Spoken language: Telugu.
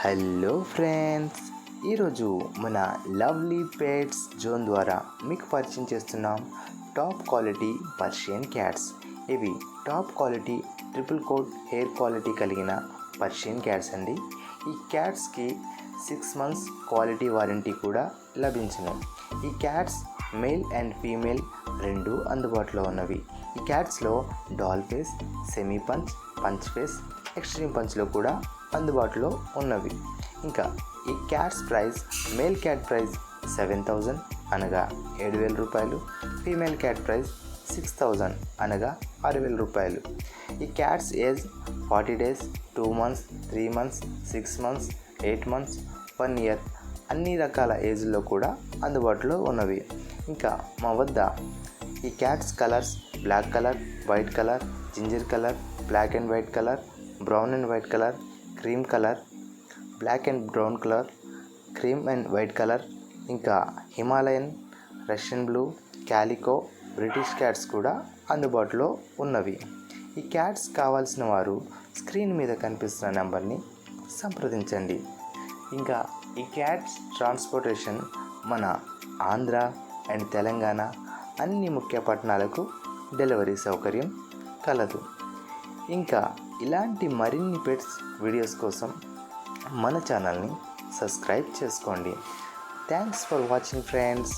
హలో ఫ్రెండ్స్, ఈరోజు మన లవ్లీ పెట్స్ జోన్ ద్వారా మీకు పరిచయం చేస్తున్నాం టాప్ క్వాలిటీ పర్షియన్ క్యాట్స్. ఇవి top quality triple coat hair quality కలిగిన పర్షియన్ క్యాట్స్ అండి. ఈ క్యాట్స్కి 6 months క్వాలిటీ వారంటీ కూడా లభించును. ఈ క్యాట్స్ మేల్ అండ్ ఫీమేల్ రెండు అందుబాటులో ఉన్నవి. ఈ క్యాట్స్లో doll face, semi punch, punch face, extreme పంచ్లో కూడా అందుబాటులో ఉన్నవి. ఇంకా ఈ cats price, male cat price 7,000 అనగా 7,000 రూపాయలు, ఫీమేల్ క్యాట్ ప్రైస్ 6,000 అనగా 6,000 రూపాయలు. ఈ cats age 40 days, 2 months, 3 months, 6 months, 8 months, 1 year అన్ని రకాల ఏజ్లో కూడా అందుబాటులో ఉన్నవి. ఇంకా మా వద్ద ఈ cats colours black colour, white colour, ginger colour, black and white colour, brown and white colour, cream colour, black and brown colour, cream and white colour, ఇంకా Himalayan, Russian blue, calico, British cats కూడా అందుబాటులో ఉన్నవి. ఈ క్యాట్స్ కావాల్సిన వారు స్క్రీన్ మీద కనిపిస్తున్న నెంబర్ని సంప్రదించండి. ఇంకా ఈ క్యాట్స్ ట్రాన్స్పోర్టేషన్ మన ఆంధ్ర అండ్ తెలంగాణ అన్ని ముఖ్య పట్టణాలకు డెలివరీ సౌకర్యం కలదు. ఇంకా ఇలాంటి మరిన్ని పెట్స్ వీడియోస్ కోసం మన ఛానల్ని సబ్స్క్రైబ్ చేసుకోండి. Thanks for watching friends.